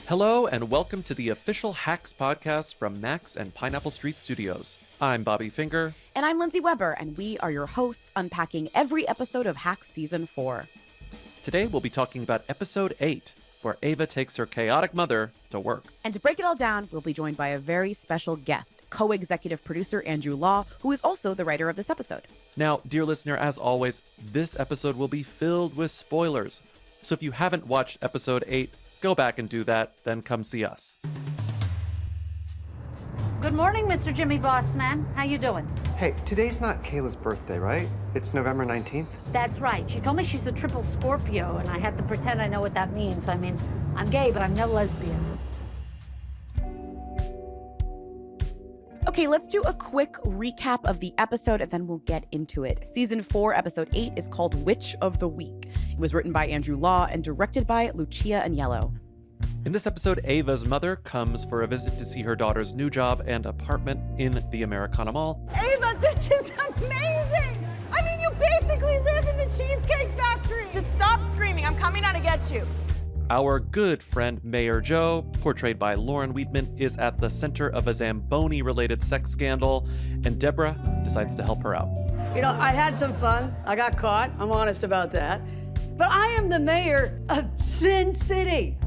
Hello and welcome to the official Hacks podcast from Max and Pineapple Street Studios. I'm Bobby Finger. And I'm Lindsey Weber, and we are your hosts unpacking every episode of Hacks Season 4. Today we'll be talking about episode 8, where Ava takes her chaotic mother to work. And to break it all down, we'll be joined by a very special guest, co-executive producer Andrew Law, who is also the writer of this episode. Now, dear listener, as always, this episode will be filled with spoilers. So if you haven't watched episode 8, go back and do that, then come see us. Good morning, Mr. Jimmy Bossman. How you doing? Hey, today's not Kayla's birthday, right? It's November 19th? That's right. She told me she's a triple Scorpio, and I have to pretend I know what that means. I mean, I'm gay, but I'm no lesbian. Okay, let's do a quick recap of the episode, and then we'll get into it. Season 4, Episode 8 is called Witch of the Week. It was written by Andrew Law and directed by Lucia Agnello. In this episode, Ava's mother comes for a visit to see her daughter's new job and apartment in the Americana Mall. Ava, this is amazing! I mean, you basically live in the Cheesecake Factory! Just stop screaming, I'm coming out to get you. Our good friend Mayor Joe, portrayed by Lauren Weidman, is at the center of a Zamboni-related sex scandal, and Deborah decides to help her out. You know, I had some fun. I got caught. I'm honest about that. But I am the mayor of Sin City.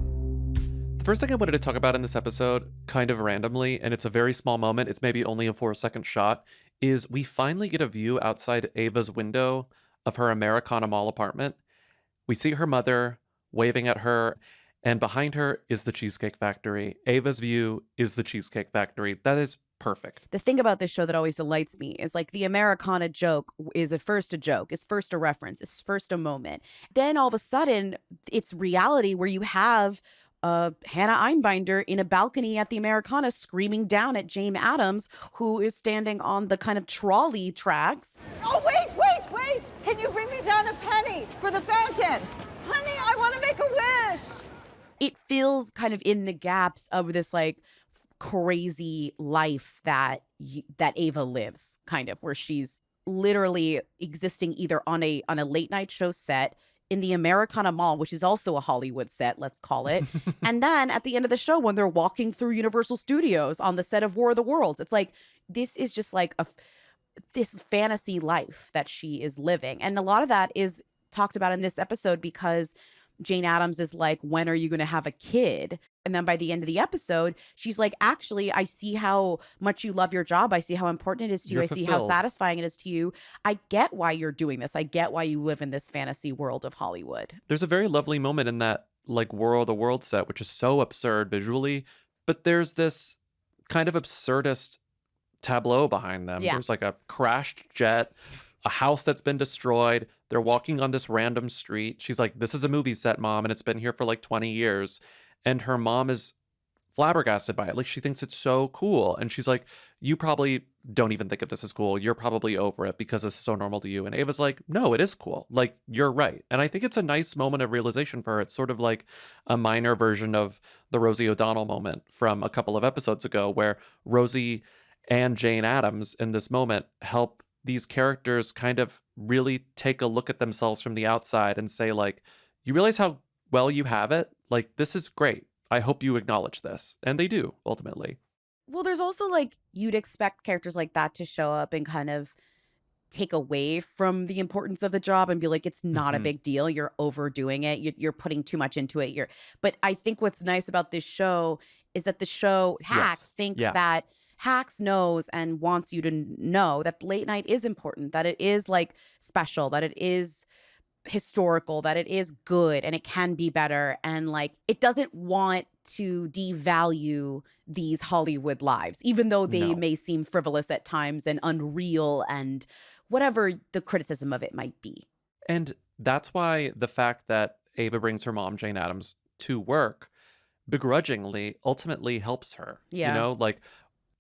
The first thing I wanted to talk about in this episode, kind of randomly, and it's a very small moment, it's maybe only a 4-second shot, is we finally get a view outside Ava's window of her Americana Mall apartment. We see her mother waving at her, and behind her is the Cheesecake Factory. Ava's view is the Cheesecake Factory. That is perfect. The thing about this show that always delights me is like the Americana joke is at first a joke, is first a reference, is first a moment. Then all of a sudden, it's reality where you have Hannah Einbinder in a balcony at the Americana screaming down at Jane Addams, who is standing on the kind of trolley tracks. Oh, wait! Can you bring me down a penny for the fountain? Honey, I want to make a wish! It feels kind of in the gaps of this like crazy life that Ava lives, kind of, where she's literally existing either on a late night show set in the Americana Mall, which is also a Hollywood set, let's call it. And then at the end of the show, when they're walking through Universal Studios on the set of War of the Worlds, it's like, this is just like this fantasy life that she is living. And a lot of that is talked about in this episode because Jane Addams is like, when are you going to have a kid? And then by the end of the episode, she's like, actually, I see how much you love your job. I see how important it is to you. You're I see how fulfilled. satisfying it is to you. I get why you're doing this. I get why you live in this fantasy world of Hollywood. There's a very lovely moment in that like War of the World set, which is so absurd visually, but there's this kind of absurdist tableau behind them. Yeah. There's like a crashed jet, a house that's been destroyed. They're walking on this random street. She's like, this is a movie set, Mom, and it's been here for like 20 years. And her mom is flabbergasted by it. Like, she thinks it's so cool. And she's like, you probably don't even think of this as cool. You're probably over it because this is so normal to you. And Ava's like, no, it is cool. Like, you're right. And I think it's a nice moment of realization for her. It's sort of like a minor version of the Rosie O'Donnell moment from a couple of episodes ago, where Rosie and Jane Addams in this moment help these characters kind of really take a look at themselves from the outside and say, like, you realize how well you have it? Like, this is great. I hope you acknowledge this. And they do, ultimately. Well, there's also like, you'd expect characters like that to show up and kind of take away from the importance of the job and be like, it's not a big deal. You're overdoing it. You're putting too much into it. But I think what's nice about this show is that the show Hacks thinks that Hacks knows and wants you to know that late night is important, that it is like special, that it is historical, that it is good and it can be better. And like, it doesn't want to devalue these Hollywood lives, even though they may seem frivolous at times and unreal and whatever the criticism of it might be. And that's why the fact that Ava brings her mom, Jane Addams, to work begrudgingly ultimately helps her. Yeah. You know, like,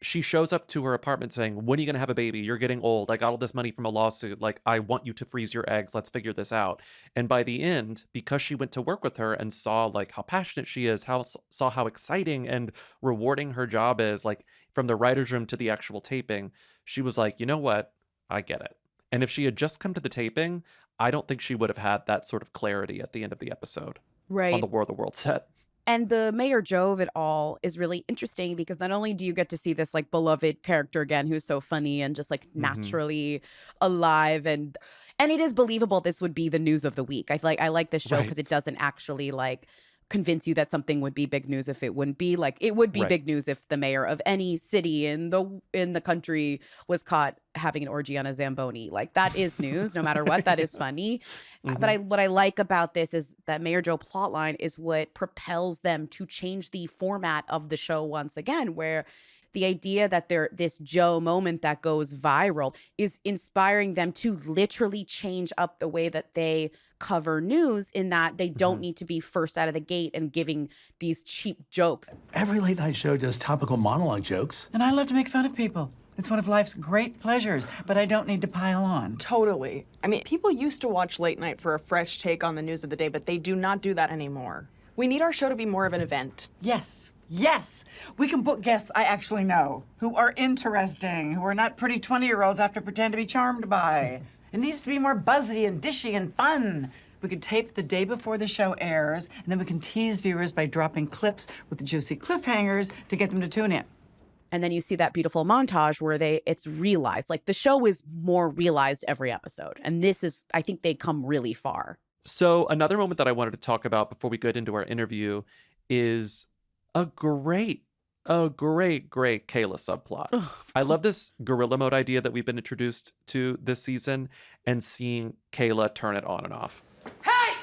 she shows up to her apartment saying, when are you going to have a baby? You're getting old. I got all this money from a lawsuit. Like, I want you to freeze your eggs. Let's figure this out. And by the end, because she went to work with her and saw like how passionate she is, saw how exciting and rewarding her job is, like from the writer's room to the actual taping, she was like, you know what? I get it. And if she had just come to the taping, I don't think she would have had that sort of clarity at the end of the episode. Right. On the War of the World set. And the Mayor Joe of it all is really interesting because not only do you get to see this like beloved character again who's so funny and just like naturally alive and it is believable this would be the news of the week. I like this show Right. because it doesn't actually like convince you that something would be big news if it wouldn't be. Like it would be Right. big news if the mayor of any city in the country was caught having an orgy on a Zamboni. Like that is news no matter what. That is funny. But what I like about this is that Mayor Joe plotline is what propels them to change the format of the show once again, where the idea that this Joe moment that goes viral is inspiring them to literally change up the way that they cover news, in that they don't need to be first out of the gate and giving these cheap jokes. Every late night show does topical monologue jokes. And I love to make fun of people. It's one of life's great pleasures, but I don't need to pile on. Totally. I mean, people used to watch late night for a fresh take on the news of the day, but they do not do that anymore. We need our show to be more of an event. Yes. Yes, we can book guests I actually know, who are interesting, who are not pretty 20-year-olds I have to pretend to be charmed by. It needs to be more buzzy and dishy and fun. We could tape the day before the show airs, and then we can tease viewers by dropping clips with juicy cliffhangers to get them to tune in. And then you see that beautiful montage where it's realized, like the show is more realized every episode. And this is, I think they come really far. So another moment that I wanted to talk about before we get into our interview is a great Kayla subplot. I love this gorilla mode idea that we've been introduced to this season and seeing Kayla turn it on and off. Hey!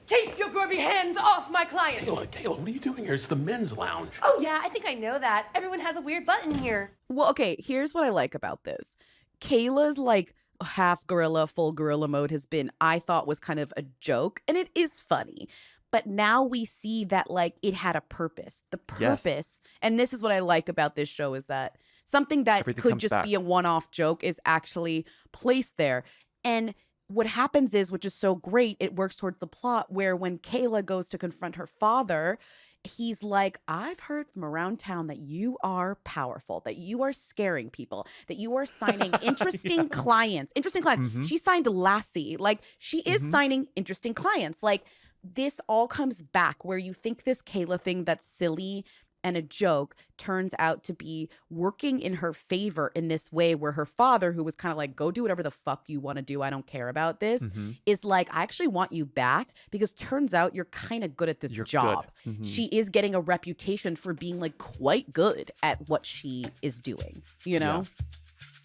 Keep your grubby hands off my clients! Kayla, what are you doing here? It's the men's lounge. Oh, yeah, I think I know that. Everyone has a weird button here. Well, okay, here's what I like about this. Kayla's like half gorilla, full gorilla mode has been, I thought was kind of a joke, and it is funny. But now we see that like it had a purpose. The purpose, and this is what I like about this show, is that something that Everything could comes just back. be a one-off joke is actually placed there. And what happens is, which is so great, it works towards the plot where when Kayla goes to confront her father, he's like, I've heard from around town that you are powerful, that you are scaring people, that you are signing interesting clients. Interesting clients. She signed Lassie. Like, she is signing interesting clients. Like, this all comes back where you think this Kayla thing that's silly and a joke turns out to be working in her favor in this way, where her father, who was kind of like, go do whatever the fuck you want to do, I don't care about this, is like, I actually want you back because turns out you're kind of good at this job. good. She is getting a reputation for being like quite good at what she is doing, you know?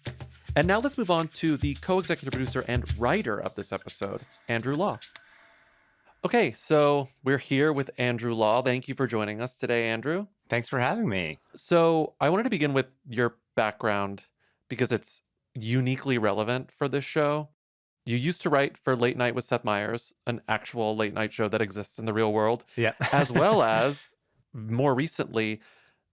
Yeah. And now let's move on to the co-executive producer and writer of this episode, Andrew Law. Okay, so we're here with Andrew Law. Thank you for joining us today, Andrew. Thanks for having me. So I wanted to begin with your background because it's uniquely relevant for this show. You used to write for Late Night with Seth Meyers, an actual late night show that exists in the real world, Yeah. as well as, more recently,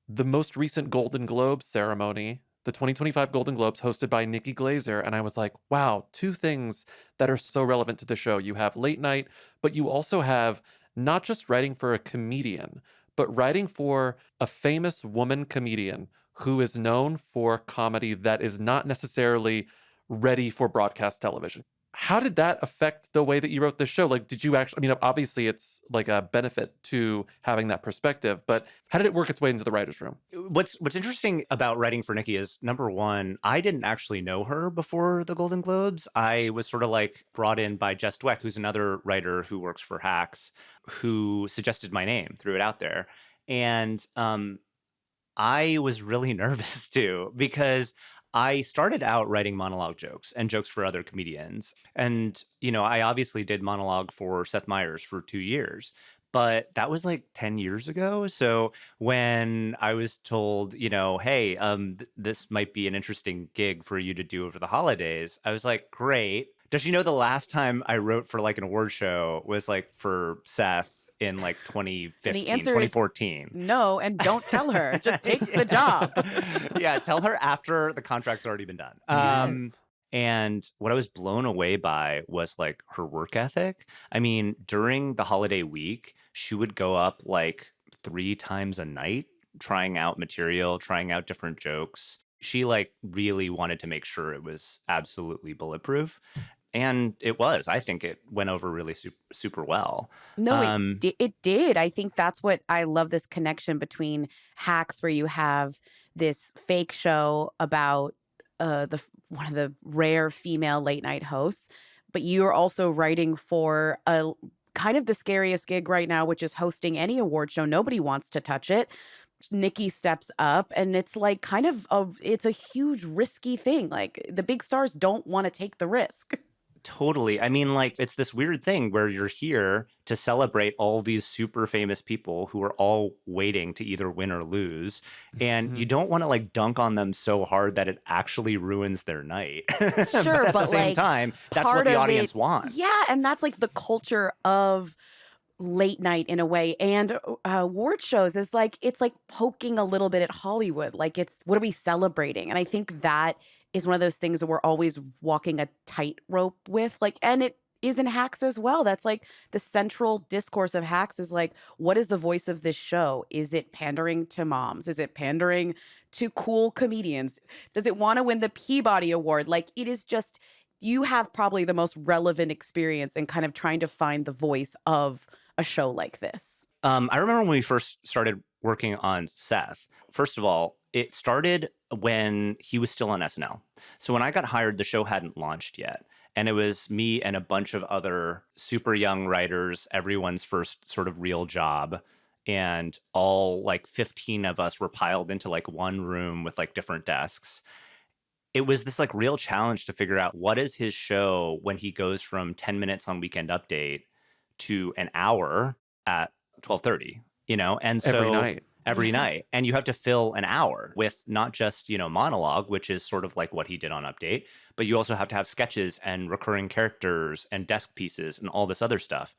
the most recent Golden Globes ceremony, the 2025 Golden Globes, hosted by Nikki Glazer. And I was like, wow, two things that are so relevant to the show. You have late night, but you also have not just writing for a comedian, but writing for a famous woman comedian who is known for comedy that is not necessarily ready for broadcast television. How did that affect the way that you wrote the show? Like, did you actually, I mean, obviously it's like a benefit to having that perspective, but how did it work its way into the writer's room? What's interesting about writing for Nikki is, number one, I didn't actually know her before the Golden Globes. I was sort of like brought in by Jess Dweck, who's another writer who works for Hacks, who suggested my name, threw it out there. And I was really nervous too, because I started out writing monologue jokes and jokes for other comedians. And, you know, I obviously did monologue for Seth Meyers for 2 years, but that was like 10 years ago. So when I was told, you know, hey, this might be an interesting gig for you to do over the holidays, I was like, great. Does she know the last time I wrote for like an award show was like for Seth in like 2015, The answer 2014. is no, and don't tell her. Just take the job. Yeah, tell her after the contract's already been done. Yes. And what I was blown away by was like her work ethic. I mean, during the holiday week, she would go up like 3 times a night, trying out material, trying out different jokes. She like really wanted to make sure it was absolutely bulletproof. And it was. I think it went over really super well. No, it did. I think that's what I love, this connection between Hacks, where you have this fake show about one of the rare female late night hosts, but you're also writing for a kind of the scariest gig right now, which is hosting any award show. Nobody wants to touch it. Nikki steps up, and it's like kind of it's a huge risky thing. Like, the big stars don't want to take the risk. Totally. I mean, like, it's this weird thing where you're here to celebrate all these super famous people who are all waiting to either win or lose. And you don't want to like dunk on them so hard that it actually ruins their night. Sure, at but the same like, time, that's what the audience wants. Yeah, and that's like the culture of late night in a way. And award shows is like, it's like poking a little bit at Hollywood. Like, it's, what are we celebrating? And I think that is one of those things that we're always walking a tightrope with. Like, and it is in Hacks as well. That's like the central discourse of Hacks is like, what is the voice of this show? Is it pandering to moms? Is it pandering to cool comedians? Does it want to win the Peabody Award? Like, it is just, you have probably the most relevant experience in kind of trying to find the voice of a show like this. I remember when we first started working on Seth. First of all, it started when he was still on SNL. So when I got hired, the show hadn't launched yet. And it was me and a bunch of other super young writers, everyone's first sort of real job. And all like 15 of us were piled into like one room with like different desks. It was this like real challenge to figure out what is his show when he goes from 10 minutes on Weekend Update to an hour at 12:30, you know? And so every night. And you have to fill an hour with not just, you know, monologue, which is sort of like what he did on Update, but you also have to have sketches and recurring characters and desk pieces and all this other stuff.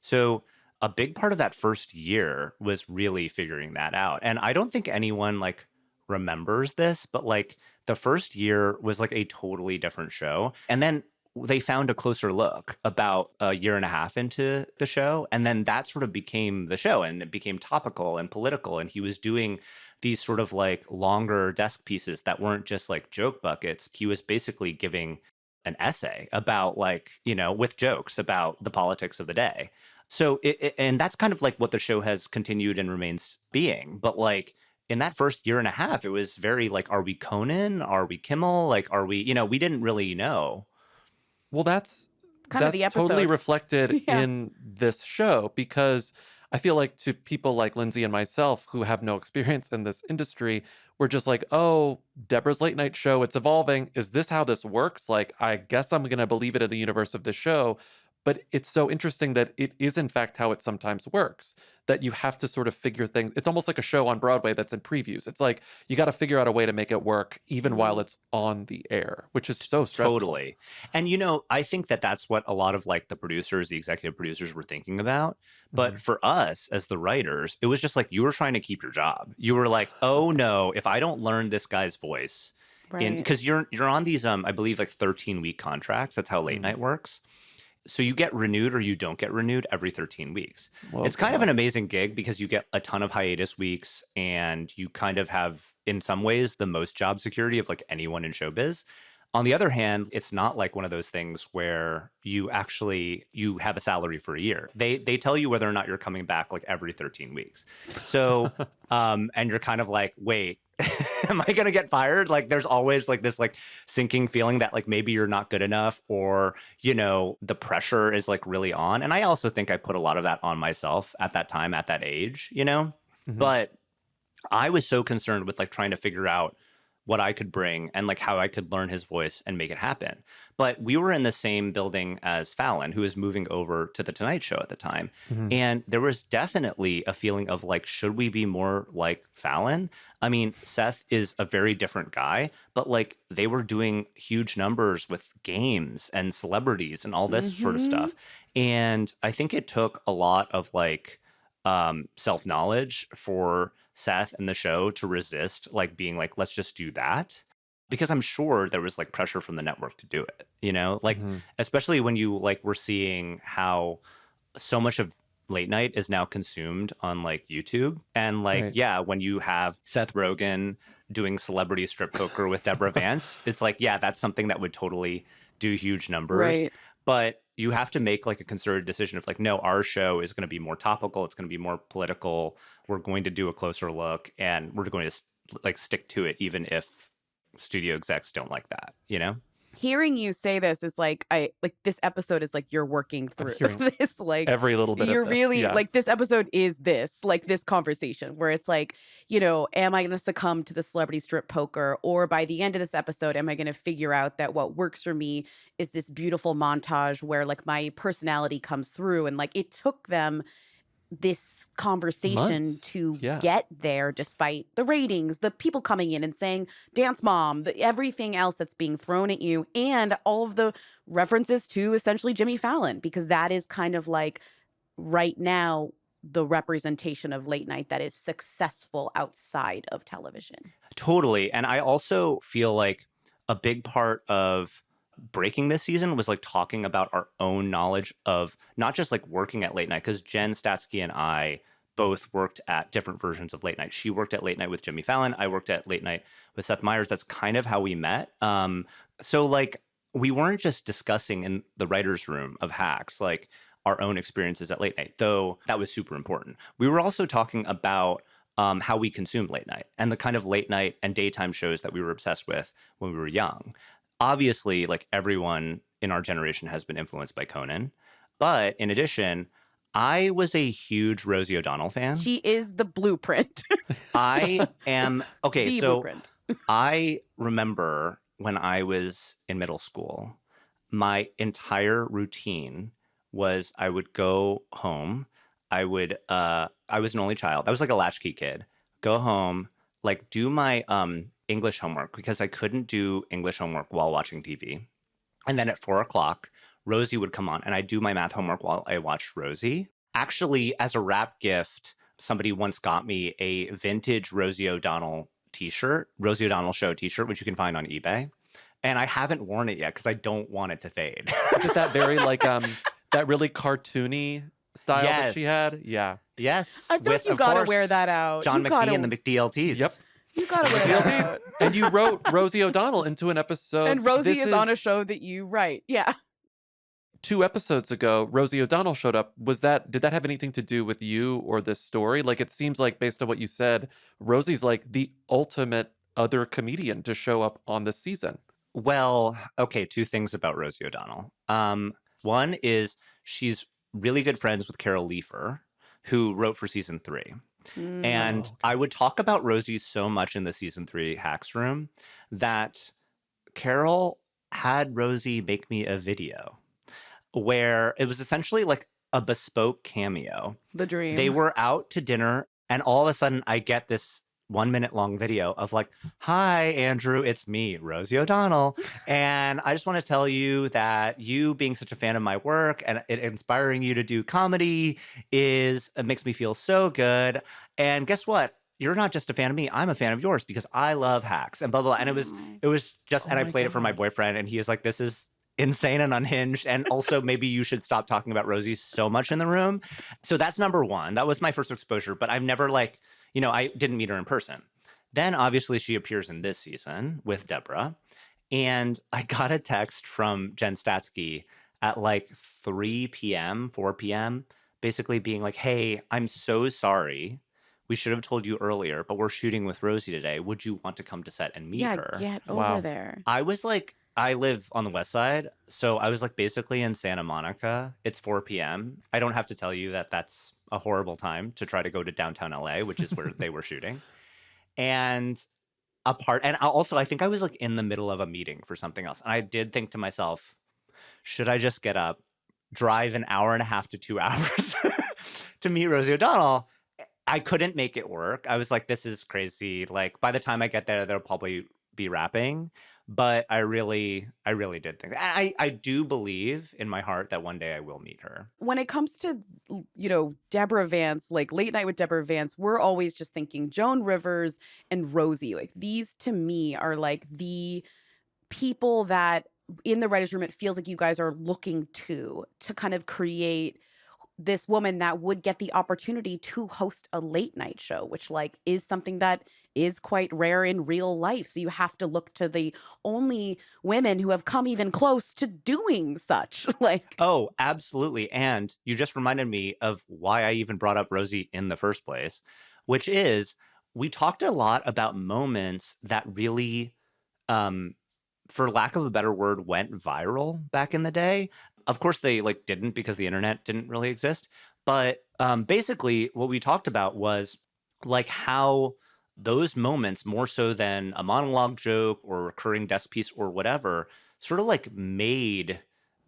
So a big part of that first year was really figuring that out. And I don't think anyone like remembers this, but like the first year was like a totally different show. And then they found a closer look about a year and a half into the show. And then that sort of became the show, and it became topical and political. And he was doing these sort of like longer desk pieces that weren't just like joke buckets. He was basically giving an essay about like, you know, with jokes about the politics of the day. So and that's kind of like what the show has continued and remains being. But like in that first year and a half, it was very like, are we Conan? Are we Kimmel? Like, are we, you know, we didn't really know. Well, that's kind of the episode. Totally reflected in this show, because I feel like to people like Lindsey and myself who have no experience in this industry, we're just like, oh, Deborah's late night show, it's evolving. Is this how this works? Like, I guess I'm going to believe it in the universe of the show. But it's so interesting that it is, in fact, how it sometimes works, that you have to sort of figure things. It's almost like a show on Broadway that's in previews. It's like you got to figure out a way to make it work even while it's on the air, which is so stressful. Totally. And, you know, I think that that's what a lot of like the producers, the executive producers were thinking about. But for us as the writers, it was just like you were trying to keep your job. You were like, oh, no, if I don't learn this guy's voice, because you're on these, I believe, like 13-week contracts. That's how late night works. So you get renewed or you don't get renewed every 13 weeks. Well, it's kind of an amazing gig because you get a ton of hiatus weeks, and you kind of have, in some ways, the most job security of like anyone in showbiz. On the other hand, it's not like one of those things where you have a salary for a year. They tell you whether or not you're coming back like every 13 weeks. So, and you're kind of like, wait, am I going to get fired? Like, there's always like this like sinking feeling that like maybe you're not good enough, or, you know, the pressure is like really on. And I also think I put a lot of that on myself at that time, at that age, you know, but I was so concerned with like trying to figure out what I could bring and like how I could learn his voice and make it happen. But we were in the same building as Fallon, who was moving over to The Tonight Show at the time. And there was definitely a feeling of like, should we be more like Fallon? I mean, Seth is a very different guy, but like they were doing huge numbers with games and celebrities and all this sort of stuff. And I think it took a lot of like self-knowledge for Seth and the show to resist like being like, let's just do that, because I'm sure there was like pressure from the network to do it, you know, like especially when you like were seeing how so much of late night is now consumed on like YouTube, and like when you have Seth Rogen doing celebrity strip poker with Deborah Vance, it's like, yeah, that's something that would totally do huge numbers. Right. But you have to make like a concerted decision of like, no, our show is going to be more topical. It's going to be more political. We're going to do a closer look, and we're going to like stick to it, even if studio execs don't like that, you know? Hearing you say this is like this episode is like you're working through this, like every little bit you're of this. really Yeah. like this episode is this conversation where it's like, am I going to succumb to the celebrity strip poker, or by the end of this episode am I going to figure out that what works for me is this beautiful montage where like my personality comes through, and like it took them this conversation Months. to Yeah. get there, despite the ratings, the people coming in and saying dance mom, everything else that's being thrown at you, and all of the references to essentially Jimmy Fallon, because that is kind of like right now the representation of late night that is successful outside of television. Totally. And I also feel like a big part of breaking this season was like talking about our own knowledge of not just like working at late night, because Jen Statsky and I both worked at different versions of late night. She worked at late night with Jimmy Fallon. I worked at late night with Seth Meyers. That's kind of how we met. So like we weren't just discussing in the writer's room of Hacks, like our own experiences at late night, though that was super important. We were also talking about how we consumed late night and the kind of late night and daytime shows that we were obsessed with when we were young. Obviously, like everyone in our generation has been influenced by Conan. But in addition, I was a huge Rosie O'Donnell fan. She is the blueprint. I am, okay, The so blueprint. I remember when I was in middle school, my entire routine was I would go home. I was an only child. I was like a latchkey kid. Go home, like do my English homework, because I couldn't do English homework while watching TV. And then at 4:00, Rosie would come on and I'd do my math homework while I watched Rosie. Actually, as a wrap gift, somebody once got me a vintage Rosie O'Donnell t-shirt, Rosie O'Donnell Show t-shirt, which you can find on eBay. And I haven't worn it yet because I don't want it to fade. Is it that very like that really cartoony style that she had? Yeah. Yes. I feel like you gotta wear that out. John You McDee gotta- and the McDLTs. Yep. You gotta wear that out. And you wrote Rosie O'Donnell into an episode. And Rosie This is on a show that you write. Yeah. 2 episodes ago, Rosie O'Donnell showed up. Did that have anything to do with you or this story? Like, it seems like, based on what you said, Rosie's like the ultimate other comedian to show up on this season. Well, okay, 2 things about Rosie O'Donnell. One is she's really good friends with Carol Leifer, who wrote for season 3. And I would talk about Rosie so much in the season 3 Hacks room that Carol had Rosie make me a video where it was essentially like a bespoke cameo. The dream. They were out to dinner, and all of a sudden I get this 1-minute long video of like, hi, Andrew, it's me, Rosie O'Donnell. And I just want to tell you that you being such a fan of my work and it inspiring you to do comedy it makes me feel so good. And guess what? You're not just a fan of me. I'm a fan of yours because I love Hacks and blah, blah, blah. And it was just, and I played it for my boyfriend and he is like, this is insane and unhinged. And also maybe you should stop talking about Rosie so much in the room. So that's number one. That was my first exposure, but I've never I didn't meet her in person. Then obviously she appears in this season with Deborah. And I got a text from Jen Statsky at like 3 p.m., 4 p.m., basically being like, hey, I'm so sorry. We should have told you earlier, but we're shooting with Rosie today. Would you want to come to set and meet her? Yeah, get over there. I was like, I live on the west side, so I was like basically in Santa Monica. It's 4 p.m. I don't have to tell you that that's a horrible time to try to go to downtown LA, which is where they were shooting. And also I think I was like in the middle of a meeting for something else. And I did think to myself, should I just get up, drive an hour and a half to 2 hours to meet Rosie O'Donnell? I couldn't make it work. I was like, this is crazy. Like by the time I get there, they'll probably be wrapping. But I really did think I do believe in my heart that one day I will meet her. When it comes to, Deborah Vance, like Late Night with Deborah Vance, we're always just thinking Joan Rivers and Rosie. Like these to me are like the people that in the writer's room, it feels like you guys are looking to kind of create this woman that would get the opportunity to host a late night show, which like is something that is quite rare in real life. So you have to look to the only women who have come even close to doing such. Like, Oh, absolutely. And you just reminded me of why I even brought up Rosie in the first place, which is we talked a lot about moments that really, for lack of a better word, went viral back in the day. Of course, they like didn't because the internet didn't really exist. But basically, what we talked about was like how those moments, more so than a monologue joke or a recurring desk piece or whatever, sort of like made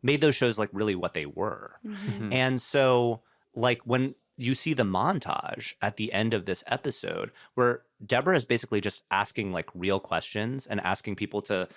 those shows like really what they were. Mhm. And so, like when you see the montage at the end of this episode, where Deborah is basically just asking like real questions and asking people to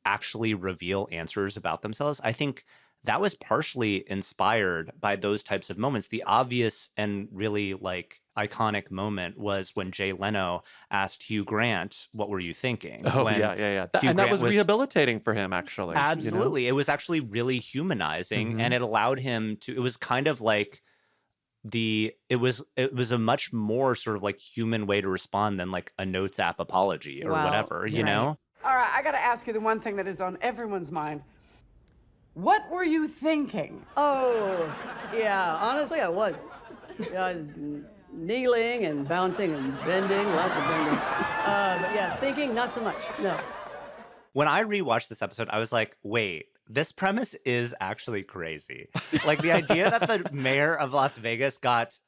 actually reveal answers about themselves, I think that was partially inspired by those types of moments. The obvious and really like iconic moment was when Jay Leno asked Hugh Grant, "What were you thinking?" Oh, When yeah. Hugh And that Grant was rehabilitating for him, actually. you know? Absolutely. It was actually really humanizing, and Mhm. it allowed him to, it was kind of like it was a much more sort of like human way to respond than like a notes app apology or Well, whatever, you right. know? All right, I got to ask you the one thing that is on everyone's mind. What were you thinking? Oh, yeah, honestly, I was. Yeah, I was kneeling and bouncing and bending, lots of bending. But yeah, thinking, not so much, no. When I rewatched this episode, I was like, wait, this premise is actually crazy. Like the idea that the mayor of Las Vegas got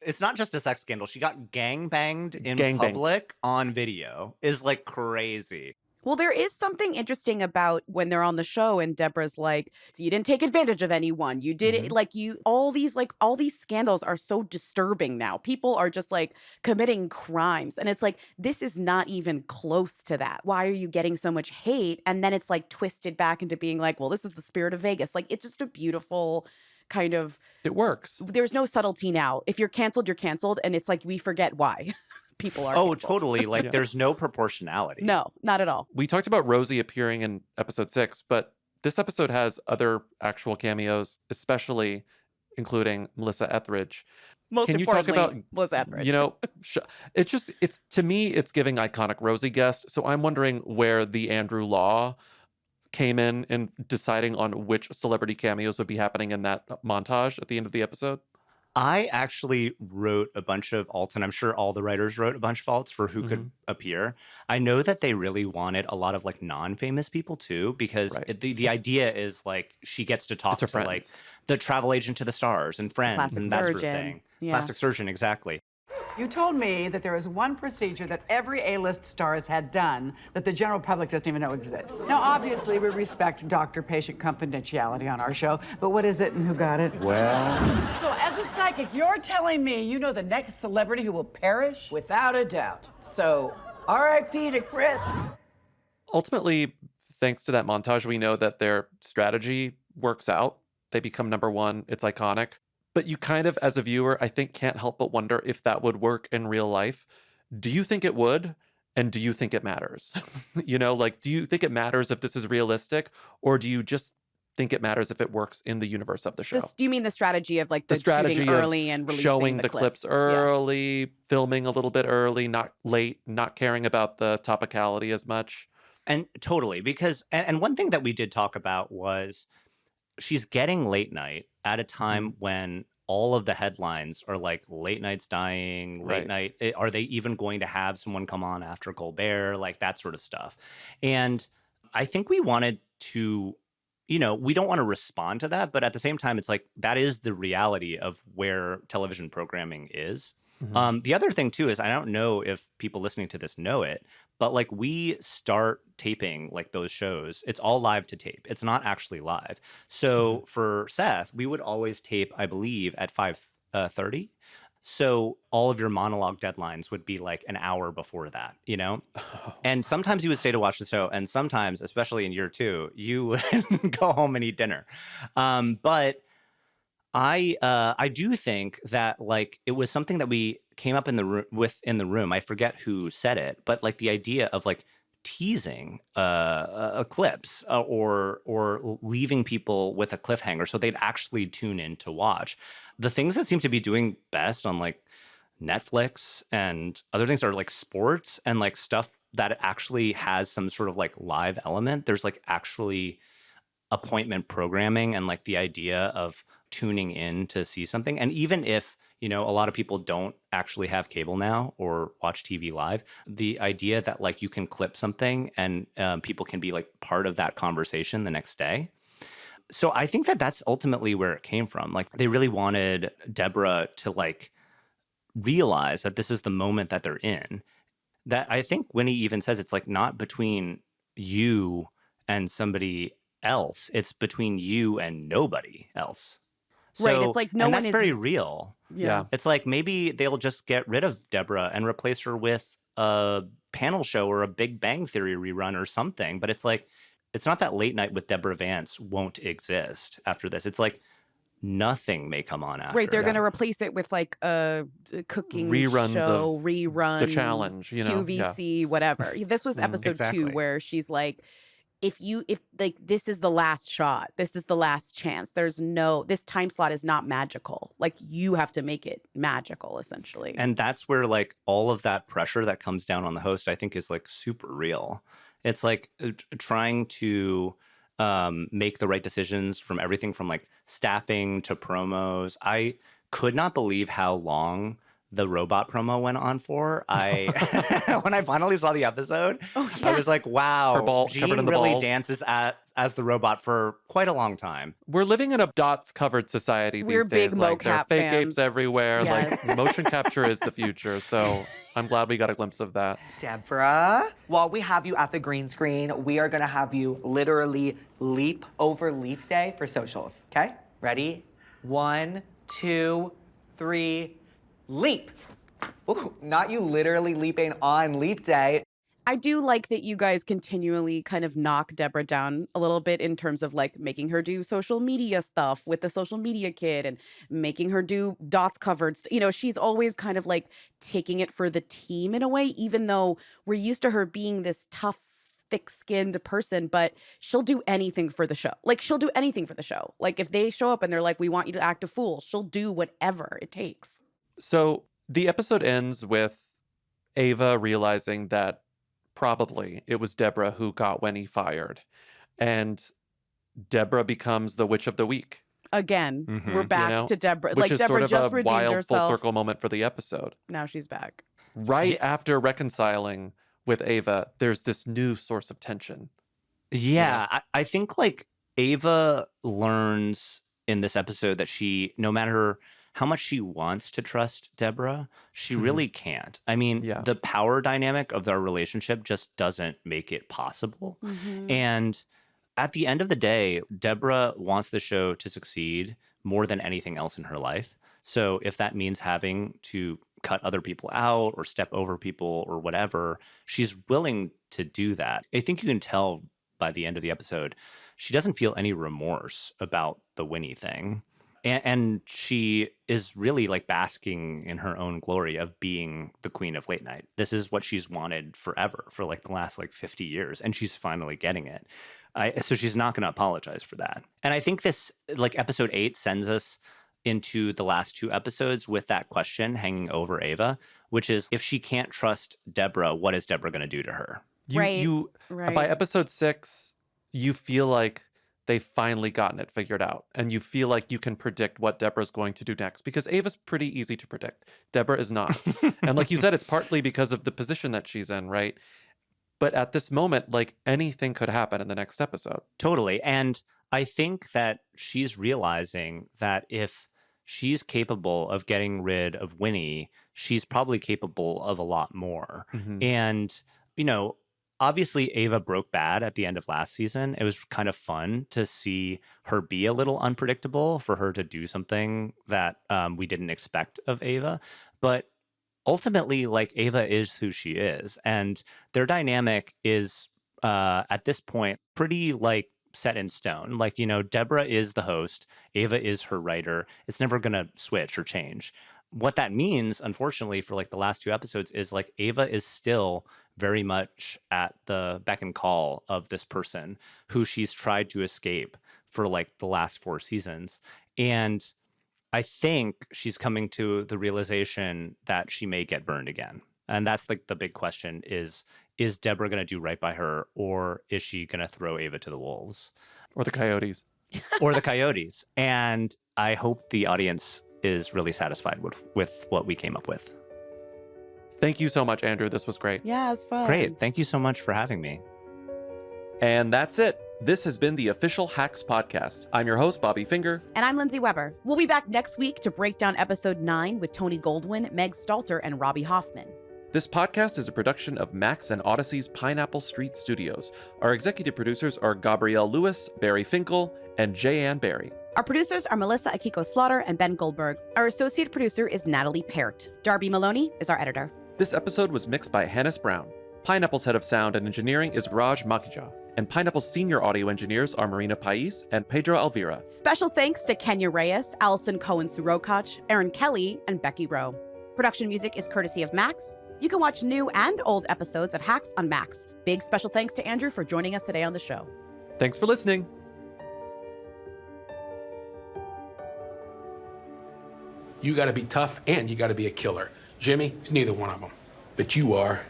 it's not just a sex scandal, she got gangbanged in Gangbanged. public on video is like crazy. well, there is something interesting about when they're on the show and Deborah's like, "So you didn't take advantage of anyone. You did it like all these scandals are so disturbing now. People are just like committing crimes. And it's like, this is not even close to that. Why are you getting so much hate?" And then it's like twisted back into being like, well, this is the spirit of Vegas. Like, it's just a beautiful kind of, It works. there's no subtlety now. If you're canceled, you're canceled. And it's like, we forget why people are. Oh, canceled. totally. Like Yeah. there's no proportionality. No, not at all. We talked about Rosie appearing in episode 6, but this episode has other actual cameos, especially including Melissa Etheridge. Most Can you talk importantly, about, was Etheridge. you know, it's to me, it's giving iconic Rosie guest. So I'm wondering where the Andrew Law came in deciding on which celebrity cameos would be happening in that montage at the end of the episode. I actually wrote a bunch of alts, and I'm sure all the writers wrote a bunch of alts for who could appear. I know that they really wanted a lot of like non-famous people too, because Right. the idea is like she gets to talk It's her to like friends. the travel agent to the stars and friends Plastic and that sort of surgeon. thing. Yeah. Plastic surgeon, exactly. You told me that there is one procedure that every A-list star has had done that the general public doesn't even know exists. Now, obviously, we respect doctor-patient confidentiality on our show, but what is it and who got it? Well, So, as a psychic, you're telling me you know the next celebrity who will perish? Without a doubt. So, R.I.P. to Chris. Ultimately, thanks to that montage, we know that their strategy works out. They become number one. It's iconic. But you kind of, as a viewer, I think can't help but wonder if that would work in real life. Do you think it would? And do you think it matters? You know, like, do you think it matters if this is realistic? Or do you just think it matters if it works in the universe of the show? Do you mean the strategy of like the strategy shooting of early and releasing showing the the clips Yeah. early, filming a little bit early, not late, not caring about the topicality as much. And totally, because and one thing that we did talk about was she's getting late night at a time when all of the headlines are like late night's dying, late Right. night. Are they even going to have someone come on after Colbert? Like that sort of stuff. And I think we wanted to, you know, we don't want to respond to that, but at the same time, it's like that is the reality of where television programming is. The other thing too is I don't know if people listening to this know it, but like we start taping like those shows. It's all live to tape. It's not actually live. So for Seth, we would always tape, I believe, at 5:30. So all of your monologue deadlines would be like an hour before that, you know? And sometimes you would stay to watch the show, and sometimes, especially in year 2, you would go home and eat dinner. But I do think that like it was something that we came up in the room. I forget who said it, but like the idea of like teasing a clips or leaving people with a cliffhanger so they'd actually tune in to watch. The things that seem to be doing best on like Netflix and other things are like sports and like stuff that actually has some sort of like live element. There's like actually appointment programming and like the idea of tuning in to see something. And even if, you know, a lot of people don't actually have cable now or watch TV live, the idea that like you can clip something and people can be like part of that conversation the next day. So I think that that's ultimately where it came from. Like they really wanted Deborah to like realize that this is the moment that they're in. That I think Winnie even says it's like not between you and somebody else. It's between you and nobody else. Right, it's like no and one that's is- very real. Yeah. It's like maybe they'll just get rid of Deborah and replace her with a panel show or a Big Bang Theory rerun or something. But it's like, it's not that Late Night with Deborah Vance won't exist after this. It's like nothing may come on after. Right, they're going to replace it with like a cooking Reruns show, of rerun, The Challenge, you know? QVC, whatever. This was episode exactly. 2 where she's like, if like this is the last shot, this is the last chance. This time slot is not magical. Like you have to make it magical, essentially. And that's where like all of that pressure that comes down on the host, I think is like super real. It's like trying to make the right decisions from everything from like staffing to promos. I could not believe how long the robot promo went on for. When I finally saw the episode, I was like, wow, Her ball covered Jean in the really balls. dances as the robot for quite a long time. We're living in a dots covered society We're these days. big Like there are mocap fake fans. apes everywhere. Yes. Like motion capture is the future. So I'm glad we got a glimpse of that. Deborah, while we have you at the green screen, we are gonna have you literally leap over leap day for socials, okay? Ready? 1, 2, 3, leap. Ooh, not you literally leaping on leap day. I do like that you guys continually kind of knock Deborah down a little bit in terms of like making her do social media stuff with the social media kid and making her do dots covered. You know, she's always kind of like taking it for the team in a way, even though we're used to her being this tough, thick-skinned person, but she'll do anything for the show. Like she'll do anything for the show. Like if they show up and they're like, we want you to act a fool, she'll do whatever it takes. So the episode ends with Ava realizing that probably it was Deborah who got Winnie fired. And Deborah becomes the witch of the week. Again, Mhm. we're back You know, to Deborah. Which Like is Deborah sort just of a redeemed wild herself. full circle moment for the episode. Now she's back. Right after reconciling with Ava, there's this new source of tension. Yeah, I think like Ava learns in this episode that she, no matter how much she wants to trust Deborah, she really can't. I mean, the power dynamic of their relationship just doesn't make it possible. And at the end of the day, Deborah wants the show to succeed more than anything else in her life. So if that means having to cut other people out or step over people or whatever, she's willing to do that. I think you can tell by the end of the episode, she doesn't feel any remorse about the Winnie thing. And she is really like basking in her own glory of being the queen of late night. This is what she's wanted forever, for like the last like 50 years. And she's finally getting it. So she's not going to apologize for that. And I think this, like episode 8 sends us into the last 2 episodes with that question hanging over Ava, which is if she can't trust Deborah, what is Deborah going to do to her? By episode 6, you feel like they've finally gotten it figured out. And you feel like you can predict what Deborah's going to do next. Because Ava's pretty easy to predict. Deborah is not. And like you said, it's partly because of the position that she's in, right? But at this moment, like anything could happen in the next episode. Totally. And I think that she's realizing that if she's capable of getting rid of Winnie, she's probably capable of a lot more. And, you know, obviously, Ava broke bad at the end of last season. It was kind of fun to see her be a little unpredictable, for her to do something that we didn't expect of Ava. But ultimately, like, Ava is who she is. And their dynamic is, at this point, pretty, like, set in stone. Like, you know, Deborah is the host. Ava is her writer. It's never going to switch or change. What that means, unfortunately, for like the last 2 episodes is like Ava is still very much at the beck and call of this person who she's tried to escape for like the last 4 seasons. And I think she's coming to the realization that she may get burned again. And that's like the big question is Deborah going to do right by her, or is she going to throw Ava to the wolves? Or the coyotes. Or the coyotes. And I hope the audience is really satisfied with what we came up with. Thank you so much, Andrew. This was great. Yeah, it's fun. Great. Thank you so much for having me. And that's it. This has been the official Hacks podcast. I'm your host, Bobby Finger. And I'm Lindsey Weber. We'll be back next week to break down episode 9 with Tony Goldwyn, Meg Stalter, and Robbie Hoffman. This podcast is a production of Max and Odyssey's Pineapple Street Studios. Our executive producers are Gabrielle Lewis, Barry Finkel, and Jayanne Barry. Our producers are Melissa Akiko Slaughter and Ben Goldberg. Our associate producer is Natalie Peart. Darby Maloney is our editor. This episode was mixed by Hannes Brown. Pineapple's head of sound and engineering is Raj Makija. And Pineapple's senior audio engineers are Marina Pais and Pedro Alvira. Special thanks to Kenya Reyes, Allison Cohen-Surokach, Aaron Kelly, and Becky Rowe. Production music is courtesy of Max. You can watch new and old episodes of Hacks on Max. Big special thanks to Andrew for joining us today on the show. Thanks for listening. You got to be tough and you got to be a killer. Jimmy is neither one of them. But you are.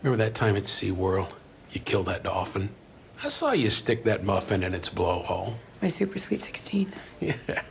Remember that time at SeaWorld? You killed that dolphin? I saw you stick that muffin in its blowhole. My super sweet 16. Yeah.